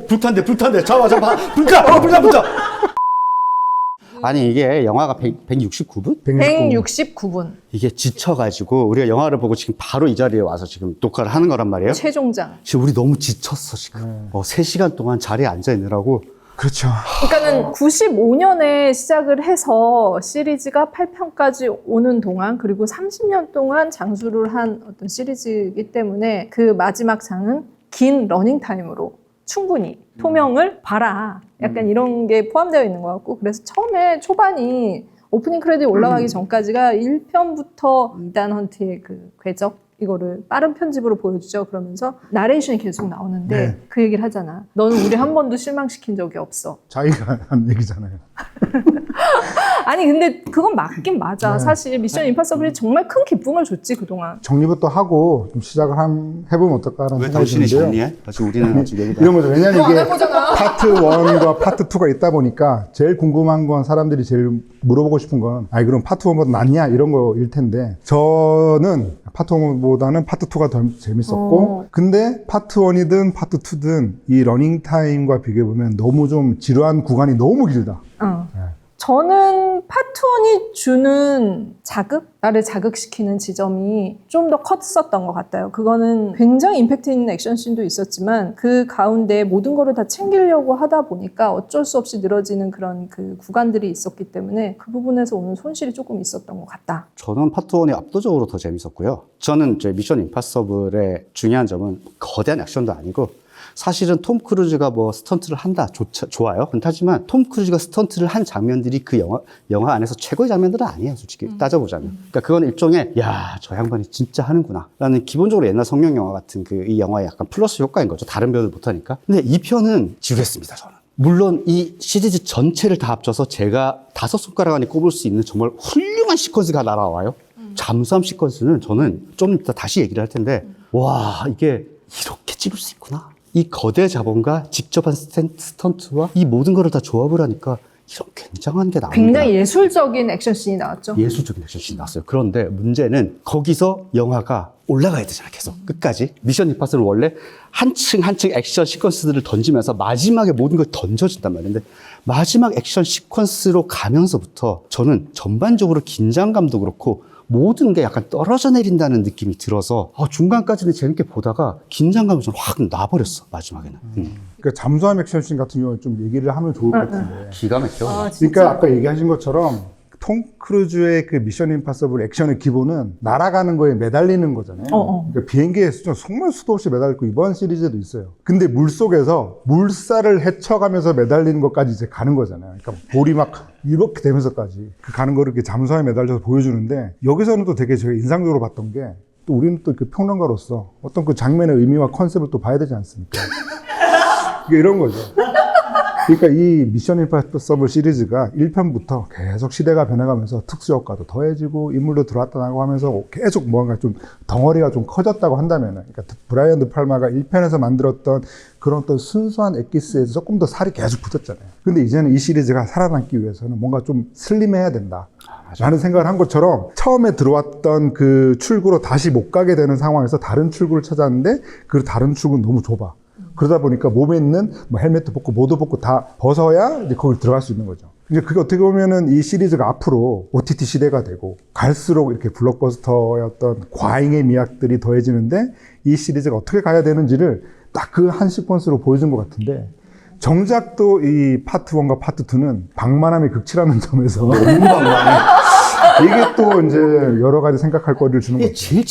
불탄데. 잡아. 불타. 아니, 이게 영화가 169분? 169분. 이게 지쳐가지고, 우리가 영화를 보고 지금 바로 이 자리에 와서 지금 녹화를 하는 거란 말이에요. 최종장. 지금 우리 너무 지쳤어, 지금. 3시간 동안 자리에 앉아있느라고. 그렇죠. 그러니까는 95년에 시작을 해서 시리즈가 8편까지 오는 동안, 그리고 30년 동안 장수를 한 어떤 시리즈이기 때문에 그 마지막 장은 긴 러닝타임으로 충분히 토명을 봐라. 약간 이런 게 포함되어 있는 것 같고, 그래서 처음에 초반이 오프닝 크레딧 올라가기 전까지가 1편부터 이단 헌트의 그 궤적, 이거를 빠른 편집으로 보여주죠. 그러면서 나레이션이 계속 나오는데 네. 그 얘기를 하잖아. 너는 우리 한 번도 실망시킨 적이 없어. 자기가 한 얘기잖아요. 아니 근데 그건 맞긴 맞아. 네. 사실 미션 임파서블이 정말 큰 기쁨을 줬지 그동안. 정리부터 하고 좀 시작을 해보면 어떨까라는 왜 생각이 당신이 드는데요. 정리해? 아직 우리는 아직 얘기가. 이런 거죠. 왜냐면 이게 파트 1과 파트 2가 있다 보니까 제일 궁금한 건 사람들이 제일 물어보고 싶은 건 그럼 파트 1보다 낫냐? 이런 거일 텐데 저는 파트 1보다는 파트 2가 더 재밌었고 근데 파트 1이든 파트 2든 이 러닝타임과 비교해보면 너무 좀 지루한 구간이 너무 길다. 네. 저는 파트원이 주는 자극? 나를 자극시키는 지점이 좀 더 컸었던 것 같아요. 그거는 굉장히 임팩트 있는 액션씬도 있었지만 그 가운데 모든 거를 다 챙기려고 하다 보니까 어쩔 수 없이 늘어지는 그런 그 구간들이 있었기 때문에 그 부분에서 오는 손실이 조금 있었던 것 같다. 저는 파트 1이 압도적으로 더 재밌었고요. 저는 이제 미션 임파서블의 중요한 점은 거대한 액션도 아니고 사실은 톰 크루즈가 뭐 스턴트를 한다 좋아요. 하지만 톰 크루즈가 스턴트를 한 장면들이 그 영화 안에서 최고의 장면들은 아니에요. 솔직히 따져보자면. 그러니까 그건 일종의 저 양반이 진짜 하는구나 라는 기본적으로 옛날 성룡 영화 같은 이 영화의 약간 플러스 효과인 거죠. 다른 배우들 못하니까. 근데 이 편은 지루했습니다. 저는. 물론 이 시리즈 전체를 다 합쳐서 제가 5손가락 안에 꼽을 수 있는 정말 훌륭한 시퀀스가 날아와요. 잠수함 시퀀스는 저는 좀 이따 다시 얘기를 할 텐데 와 이게 이렇게 찍을 수 있구나. 이 거대 자본과 직접한 스턴트와 이 모든 거를 다 조합을 하니까 이런 굉장한 게 나옵니다. 굉장히 예술적인 액션씬이 나왔죠. 예술적인 액션씬이 나왔어요. 그런데 문제는 거기서 영화가 올라가야 되잖아, 계속. 끝까지. 미션 임파서블은 원래 한층 액션 시퀀스들을 던지면서 마지막에 모든 걸 던져준단 말이에요. 근데 마지막 액션 시퀀스로 가면서부터 저는 전반적으로 긴장감도 그렇고 모든 게 약간 떨어져 내린다는 느낌이 들어서 중간까지는 재밌게 보다가 긴장감이 좀 확 나버렸어, 마지막에는. 그러니까 잠수함 액션씬 같은 경우는 좀 얘기를 하면 좋을 것 같은데. 기가 막혀. 그러니까 아까 얘기하신 것처럼 톰 크루즈의 그 미션 임파서블 액션의 기본은 날아가는 거에 매달리는 거잖아요. 그러니까 비행기에서 정말 수도 없이 매달리고 이번 시리즈에도 있어요. 근데 물속에서 물살을 헤쳐가면서 매달리는 것까지 이제 가는 거잖아요. 그러니까 볼이 막 이렇게 되면서까지 그 가는 거를 이렇게 잠수함에 매달려서 보여주는데 여기서는 또 되게 제가 인상적으로 봤던 게 또 우리는 또 그 평론가로서 어떤 그 장면의 의미와 컨셉을 또 봐야 되지 않습니까? 이게 이런 거죠. 그러니까 이 미션 임파서블 시리즈가 1편부터 계속 시대가 변해가면서 특수효과도 더해지고 인물도 들어왔다 나가고 하면서 계속 뭔가 좀 덩어리가 좀 커졌다고 한다면은 그러니까 브라이언 드 팔마가 1편에서 만들었던 그런 어떤 순수한 엑기스에서 조금 더 살이 계속 붙었잖아요. 근데 이제는 이 시리즈가 살아남기 위해서는 뭔가 좀 슬림해야 된다. 라는 생각을 한 것처럼 처음에 들어왔던 그 출구로 다시 못 가게 되는 상황에서 다른 출구를 찾았는데 그 다른 출구는 너무 좁아. 그러다 보니까 몸에 있는 뭐 헬멧도 벗고 모두 벗고 다 벗어야 이제 거기 들어갈 수 있는 거죠. 이제 그게 어떻게 보면은 이 시리즈가 앞으로 OTT 시대가 되고 갈수록 이렇게 블록버스터의 어떤 과잉의 미학들이 더해지는데 이 시리즈가 어떻게 가야 되는지를 딱 그 한 시퀀스로 보여준 것 같은데 정작 또 이 파트 1과 파트 2는 방만함이 극치라는 점에서 너무 방만해. 이게 또 이제 여러 가지 생각할 거리를 주는 거죠. 이게 제일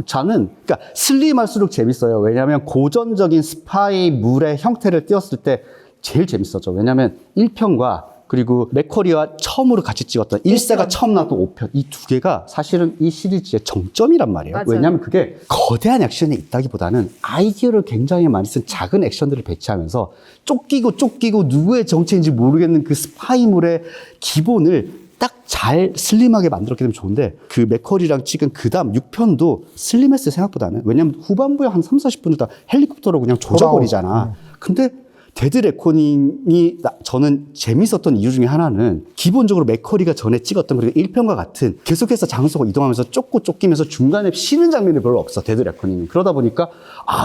저는, 그러니까 슬림할수록 재밌어요. 왜냐하면 고전적인 스파이물의 형태를 띄었을 때 제일 재밌었죠. 왜냐하면 1편과 그리고 맥쿼리와 처음으로 같이 찍었던 1세가 처음 나왔던 5편. 이 두 개가 사실은 이 시리즈의 정점이란 말이에요. 맞아요. 왜냐하면 그게 거대한 액션이 있다기보다는 아이디어를 굉장히 많이 쓴 작은 액션들을 배치하면서 쫓기고 누구의 정체인지 모르겠는 그 스파이물의 기본을 딱 잘 슬림하게 만들었기 때문에 좋은데 그 맥쿼리랑 찍은 그 다음 6편도 슬림했어요 생각보다는. 왜냐면 후반부에 한 30, 40분을 다 헬리콥터로 그냥 조져버리잖아. 근데 데드 레코닝이 저는 재밌었던 이유 중에 하나는 기본적으로 맥커리가 전에 찍었던 그리고 1편과 같은 계속해서 장소가 이동하면서 쫓기면서 중간에 쉬는 장면이 별로 없어, 데드 레코닝이. 그러다 보니까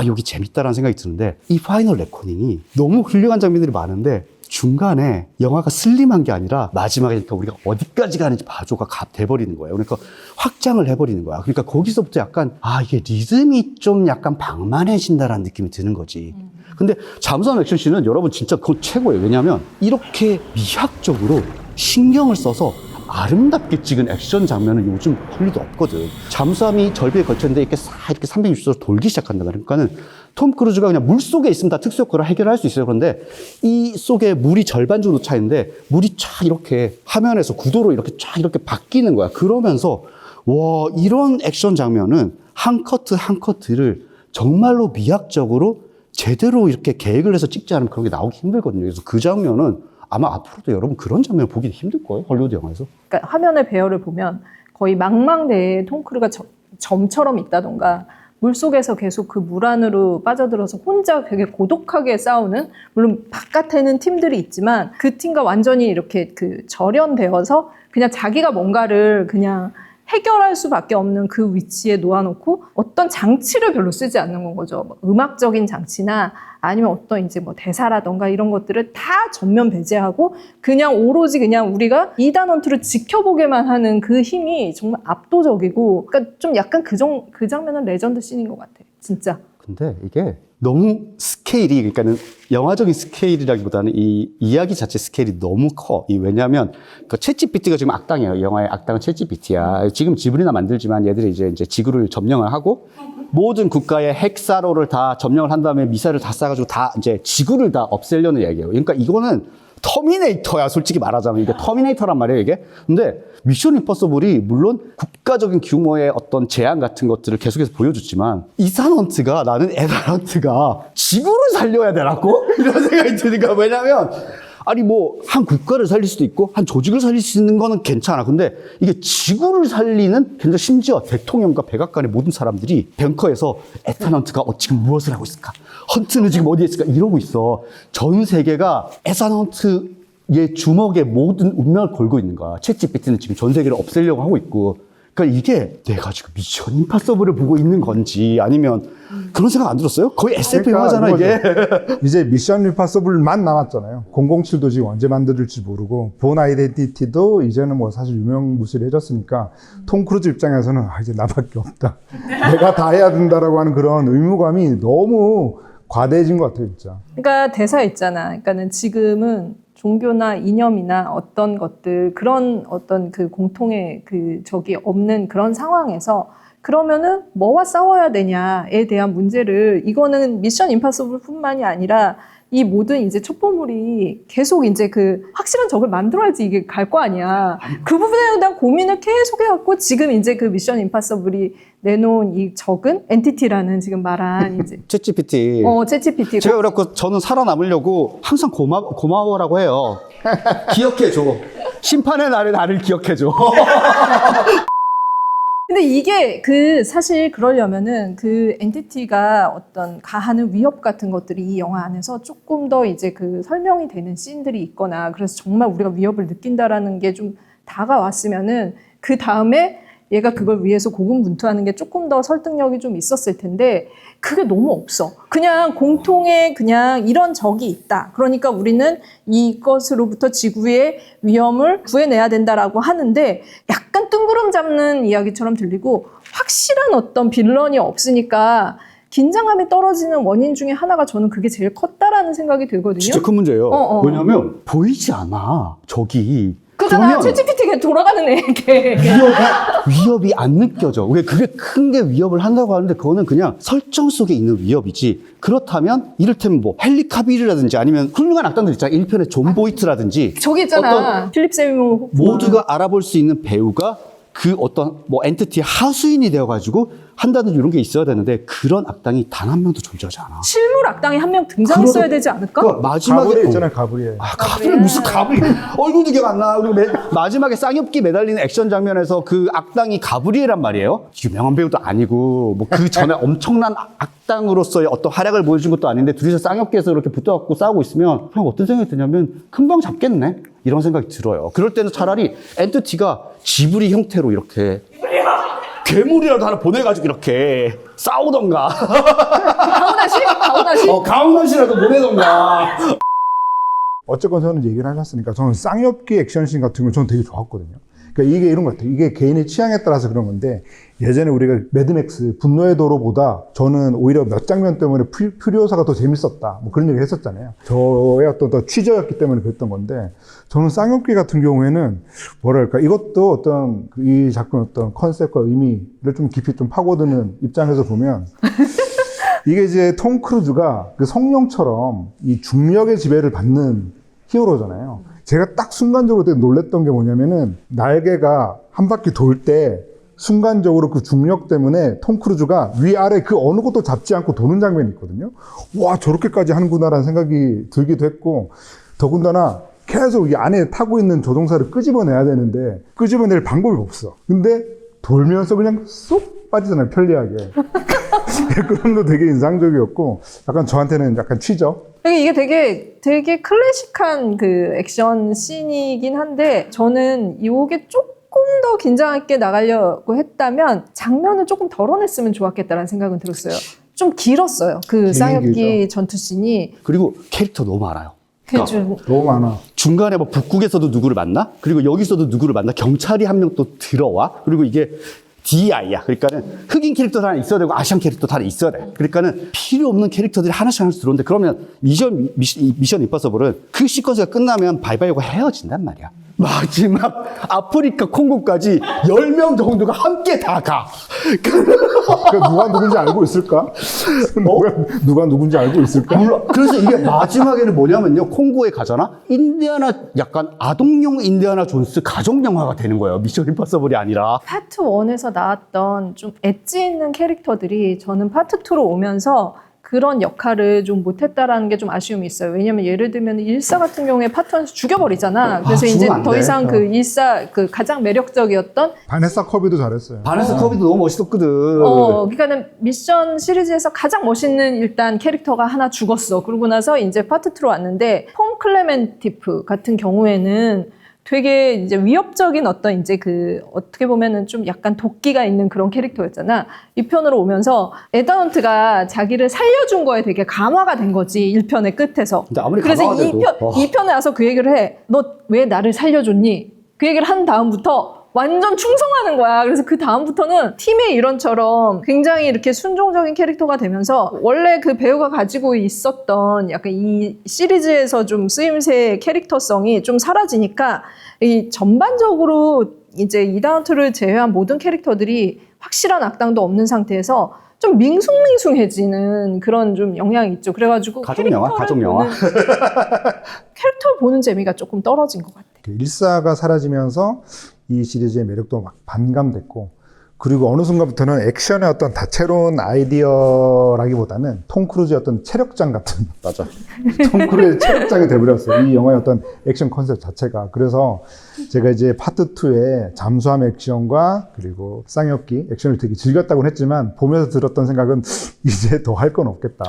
여기 재밌다라는 생각이 드는데 이 파이널 레코닝이 너무 훌륭한 장면들이 많은데 중간에 영화가 슬림한 게 아니라 마지막에 그러니까 우리가 어디까지 가는지 봐줘가 돼버리는 거예요. 그러니까 확장을 해버리는 거야. 그러니까 거기서부터 약간 이게 리듬이 좀 약간 방만해진다라는 느낌이 드는 거지. 근데 잠수함 액션씬은 여러분 진짜 그건 최고예요. 왜냐하면 이렇게 미학적으로 신경을 써서 아름답게 찍은 액션 장면은 요즘 헐리도 없거든. 잠수함이 절벽에 걸쳤는데 이렇게 이렇게 360도로 돌기 시작한다. 그러니까는 톰 크루즈가 그냥 물 속에 있으면 다 특수 효과를 해결할 수 있어요. 그런데 이 속에 물이 절반 정도 차 있는데 물이 쫙 이렇게 화면에서 구도로 이렇게 쫙 이렇게 바뀌는 거야. 그러면서 와, 이런 액션 장면은 한 커트 한 커트를 정말로 미학적으로 제대로 이렇게 계획을 해서 찍지 않으면 그런 게 나오기 힘들거든요. 그래서 그 장면은 아마 앞으로도 여러분 그런 장면 보기 힘들 거예요. 헐리우드 영화에서. 그러니까 화면의 배열을 보면 거의 망망대해에 톰 크루즈가 점처럼 있다던가 물속에서 계속 그 물 안으로 빠져들어서 혼자 되게 고독하게 싸우는, 물론 바깥에는 팀들이 있지만 그 팀과 완전히 이렇게 그 절연되어서 그냥 자기가 뭔가를 그냥 해결할 수밖에 없는 그 위치에 놓아놓고 어떤 장치를 별로 쓰지 않는 건 거죠. 뭐 음악적인 장치나 아니면 어떤 이제 뭐 대사라던가 이런 것들을 다 전면 배제하고 그냥 오로지 그냥 우리가 이단 헌트를 지켜보게만 하는 그 힘이 정말 압도적이고, 그러니까 좀 약간 그 장면은 레전드 씬인 것 같아, 진짜. 근데 이게 너무 스케일이, 그러니까는 영화적인 스케일이라기보다는 이 이야기 자체 스케일이 너무 커. 왜냐하면 그 챗GPT가 지금 악당이에요. 영화의 악당은 챗GPT야. 지금 지브리나 만들지만 얘들이 이제 지구를 점령을 하고 모든 국가의 핵사로를 다 점령을 한 다음에 미사일을 다 쏴가지고 다 이제 지구를 다 없애려는 얘기예요. 그러니까 이거는 터미네이터야, 솔직히 말하자면. 이게 터미네이터란 말이에요, 이게. 근데 미션 임퍼서블이 물론 국가적인 규모의 어떤 제한 같은 것들을 계속해서 보여줬지만 이산 헌트가, 나는 에단 헌트가 지구를 살려야 되라고? 이런 생각이 드니까. 왜냐면 아니 뭐 한 국가를 살릴 수도 있고 한 조직을 살릴 수 있는 거는 괜찮아. 근데 이게 지구를 살리는, 굉장히 심지어 대통령과 백악관의 모든 사람들이 벙커에서 에탄 헌트가 지금 무엇을 하고 있을까? 헌트는 지금 어디에 있을까? 이러고 있어. 전 세계가 에탄 헌트의 주먹에 모든 운명을 걸고 있는 거야. 챗GPT는 지금 전 세계를 없애려고 하고 있고. 그러니까 이게 내가 지금 미션 임파서블을 보고 있는 건지 아니면 그런 생각 안 들었어요? 거의 SF 영화잖아, 이게. 이제 미션 임파서블만 남았잖아요. 007도 지금 언제 만들을지 모르고, 본 아이덴티티도 이제는 뭐 사실 유명무실해졌으니까 톰 크루즈 입장에서는 이제 나밖에 없다. 내가 다 해야 된다라고 하는 그런 의무감이 너무 과대해진 것 같아요, 진짜. 그러니까 대사 있잖아. 그러니까는 지금은 종교나 이념이나 어떤 것들, 그런 어떤 그 공통의 그 적이 없는 그런 상황에서 그러면은 뭐와 싸워야 되냐에 대한 문제를, 이거는 미션 임파서블 뿐만이 아니라 이 모든 이제 첩보물이 계속 이제 그 확실한 적을 만들어야지 이게 갈 거 아니야. 그 부분에 대한 고민을 계속 해갖고 지금 이제 그 미션 임파서블이 내놓은 이 적은 엔티티라는 지금 말한 이제 챗GPT. 챗GPT. 제가 그래갖고 저는 살아남으려고 항상 고마워라고 해요. 기억해줘. 심판의 날에 나를 기억해줘. 근데 이게 그 사실 그러려면은 그 엔티티가 어떤 가하는 위협 같은 것들이 이 영화 안에서 조금 더 이제 그 설명이 되는 씬들이 있거나, 그래서 정말 우리가 위협을 느낀다라는 게 좀 다가왔으면은 그 다음에 얘가 그걸 위해서 고군분투하는 게 조금 더 설득력이 좀 있었을 텐데 그게 너무 없어. 그냥 공통의 그냥 이런 적이 있다. 그러니까 우리는 이것으로부터 지구의 위험을 구해내야 된다라고 하는데 약간 뜬구름 잡는 이야기처럼 들리고, 확실한 어떤 빌런이 없으니까 긴장감이 떨어지는 원인 중에 하나가 저는 그게 제일 컸다라는 생각이 들거든요. 진짜 큰 문제예요. 왜냐면 보이지 않아, 적이. 그잖아, 챗GPT가 돌아가는 애게. 위협이 안 느껴져. 왜 그게 큰 게 위협을 한다고 하는데 그거는 그냥 설정 속에 있는 위협이지. 그렇다면 이를테면 뭐 헨리카빌이라든지 아니면 훌륭한 악당들 있잖아. 1편의 존 보이트라든지 저기 있잖아, 필립 세이모 호프만. 모두가 알아볼 수 있는 배우가 그 어떤 뭐 엔티티의 하수인이 되어가지고 한다든지 이런 게 있어야 되는데 그런 악당이 단 한 명도 존재하지 않아. 실물 악당이 한 명 등장했어야 되지 않을까? 그 마지막에 가브리엘 있잖아요, 가브리엘. 가브리엘 무슨 가브리엘 얼굴도 기억 안 나. 그리고 마지막에 쌍엽기 매달리는 액션 장면에서 그 악당이 가브리엘란 말이에요. 유명한 배우도 아니고 뭐 그 전에 엄청난 악당으로서의 어떤 활약을 보여준 것도 아닌데 둘이서 쌍엽기에서 이렇게 붙어갖고 싸우고 있으면 그냥 어떤 생각이 드냐면 금방 잡겠네 이런 생각이 들어요. 그럴 때는 차라리 엔티티가 지브리 형태로 이렇게 괴물이라도 하나 보내가지고 이렇게 싸우던가 가오나시? 가운데시라도 보내던가. 어쨌건 저는 얘기를 하셨으니까 저는 쌍엽기 액션씬 같은 걸 저는 되게 좋았거든요. 그러니까 이게 이런 것 같아요. 이게 개인의 취향에 따라서 그런 건데 예전에 우리가 매드맥스 분노의 도로보다 저는 오히려 몇 장면 때문에 퓨리오사가 더 재밌었다. 뭐 그런 얘기 했었잖아요. 저의 어떤 더 취저였기 때문에 그랬던 건데 저는 쌍엽기 같은 경우에는 뭐랄까 이것도 어떤 이 작품 어떤 컨셉과 의미를 좀 깊이 좀 파고드는 입장에서 보면 이게 이제 톰 크루즈가 그 성령처럼 이 중력의 지배를 받는 히어로잖아요. 제가 딱 순간적으로 되게 놀랬던 게 뭐냐면은 날개가 한 바퀴 돌 때 순간적으로 그 중력 때문에 톰 크루즈가 위아래 그 어느 것도 잡지 않고 도는 장면이 있거든요. 와, 저렇게까지 하는구나라는 생각이 들기도 했고 더군다나 계속 이 안에 타고 있는 조종사를 끄집어내야 되는데 끄집어낼 방법이 없어. 근데 돌면서 그냥 쏙 빠지잖아요, 편리하게. 그런 거 되게 인상적이었고 약간 저한테는 약간 취저. 이게 되게 클래식한 그 액션 씬이긴 한데 저는 이게 조금 더 긴장 있게 나가려고 했다면 장면을 조금 덜어냈으면 좋았겠다라는 생각은 들었어요. 좀 길었어요. 그 쌍엽기 전투 씬이. 그리고 캐릭터 너무 많아요. 좀 너무 많아. 중간에 뭐 북극에서도 누구를 만나? 그리고 여기서도 누구를 만나? 경찰이 한 명 또 들어와? 그리고 이게 DI야. 그러니까는 흑인 캐릭터도 하나 있어야 되고 아시안 캐릭터도 하나 있어야 돼. 그러니까는 필요 없는 캐릭터들이 하나씩 들어오는데 그러면 미션 임파서블은 그 시퀀스가 끝나면 바이바이고 헤어진단 말이야. 마지막 아프리카 콩고까지 10명 정도가 함께 다 가. 그러니까 누가 누군지 알고 있을까? 누가 누군지 알고 있을까? 몰라. 그래서 이게 마지막에는 뭐냐면요. 콩고에 가잖아? 약간 아동용 인디아나 존스 가족 영화가 되는 거예요. 미션 임파서블이 아니라. 파트 1에서 나왔던 좀 엣지 있는 캐릭터들이 저는 파트 2로 오면서 그런 역할을 좀 못했다라는 게 좀 아쉬움이 있어요. 왜냐면 예를 들면 일사 같은 경우에 파트 1에서 죽여버리잖아. 그래서 이제 죽으면 안 더 돼. 이상 그 일사 그 가장 매력적이었던 바네사 커비도 잘했어요. 바네스 커비도 너무 멋있었거든. 그러니까는 미션 시리즈에서 가장 멋있는 일단 캐릭터가 하나 죽었어. 그러고 나서 이제 파트 2로 왔는데 톰 클레멘티프 같은 경우에는 되게 이제 위협적인 어떤 이제 그 어떻게 보면은 좀 약간 도끼가 있는 그런 캐릭터였잖아. 이 편으로 오면서 에다운트가 자기를 살려준 거에 되게 감화가 된 거지. 1편의 끝에서. 근데 아무리 그래서 감화가 돼도, 2편에 와서 그 얘기를 해. 너 왜 나를 살려줬니? 그 얘기를 한 다음부터 완전 충성하는 거야. 그래서 그 다음부터는 팀의 일원처럼 굉장히 이렇게 순종적인 캐릭터가 되면서 원래 그 배우가 가지고 있었던 약간 이 시리즈에서 좀 쓰임새 캐릭터성이 좀 사라지니까 이 전반적으로 이제 이다운트를 제외한 모든 캐릭터들이 확실한 악당도 없는 상태에서 좀 밍숭밍숭해지는 그런 좀 영향이 있죠. 그래가지고 가족 영화? 가족 영화? 캐릭터를 보는 재미가 조금 떨어진 것 같아요. 일사가 사라지면서 이 시리즈의 매력도 막 반감됐고 그리고 어느 순간부터는 액션의 어떤 다채로운 아이디어라기보다는 톰 크루즈의 어떤 체력장 같은 맞아. 톰 크루즈의 체력장이 돼버렸어요. 이 영화의 어떤 액션 컨셉 자체가. 그래서 제가 이제 파트 2의 잠수함 액션과 그리고 쌍엽기 액션을 되게 즐겼다고는 했지만 보면서 들었던 생각은 이제 더 할 건 없겠다.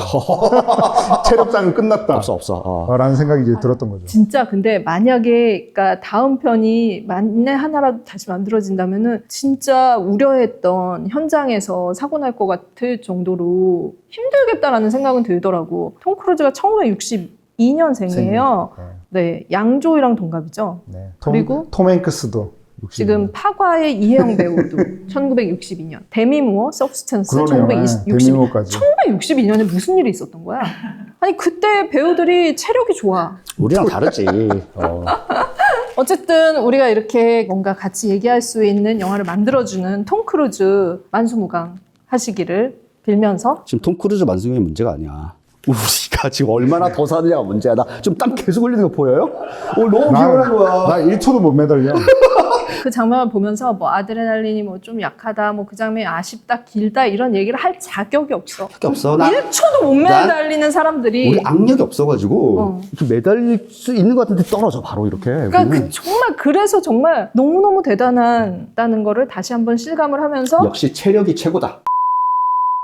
체력장은 끝났다. 없어. 라는 생각이 이제 들었던 거죠. 진짜 근데 만약에 그러니까 다음 편이 만에 하나라도 다시 만들어진다면은 진짜 우려했던 현장에서 사고 날 것 같을 정도로 힘들겠다라는 생각은 들더라고. 톰 크루즈가 1962년생이에요. 네, 양조이랑 동갑이죠. 네. 그리고 톰 행크스도 지금 파과의 이혜영 배우도 1962년, 데미 무어, 서브스턴스 1962년. 1962년에 무슨 일이 있었던 거야? 아니 그때 배우들이 체력이 좋아. 우리랑 다르지. 어쨌든 우리가 이렇게 뭔가 같이 얘기할 수 있는 영화를 만들어주는 톰 크루즈 만수무강 하시기를 빌면서 지금 톰 크루즈 만승형이 문제가 아니야. 우리가 지금 얼마나 더 사느냐가 문제야. 나 좀 땀 계속 흘리는 거 보여요? 너무 피곤한 거야. 나 1초도 못 매달려. 그 장면을 보면서 뭐 아드레날린이 뭐 좀 약하다, 뭐 그 장면이 아쉽다, 길다 이런 얘기를 할 자격이 없어. 그게 없어. 1초도 못 매달리는 사람들이. 우리 악력이 없어가지고 어. 이렇게 매달릴 수 있는 것 같은데 떨어져 바로 이렇게. 그러니까 우리는. 정말 그래서 정말 너무너무 대단하다는 거를 다시 한번 실감을 하면서 역시 체력이 최고다.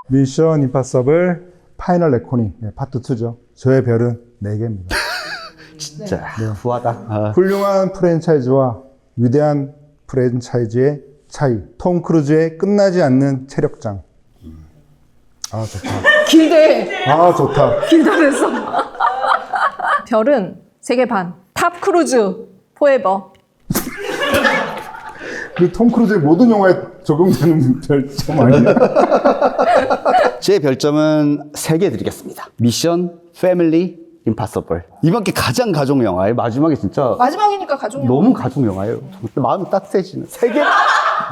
미션 임파서블 파이널 레코닝 파트 2죠. 저의 별은 4개입니다. 진짜 후하다. 아. 훌륭한 프랜차이즈와 위대한 프랜차이즈의 차이. 톰 크루즈의 끝나지 않는 체력장. 아 좋다. 길대. 아 좋다. 길다 그랬어. 별은 3개 반. 탑 크루즈 포에버. 그 톰 크루즈의 모든 영화에 적용되는 별점 아니에요? 제 별점은 3개 드리겠습니다. 미션 패밀리 임파서블. 이번 게 가장 가족 영화예요. 마지막에 진짜 마지막이니까 가족 영화. 너무 가족 영화예요. 마음이 따뜻해지는.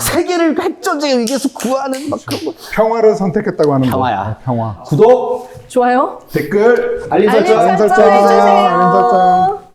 3개를 핵전쟁에 의해서 구하는 막 그런 거. 평화를 선택했다고 하는 평화야. 거. 평화. 구독, 좋아요. 댓글, 알림 설정. 알림 설정 해주세요. 알림 설정.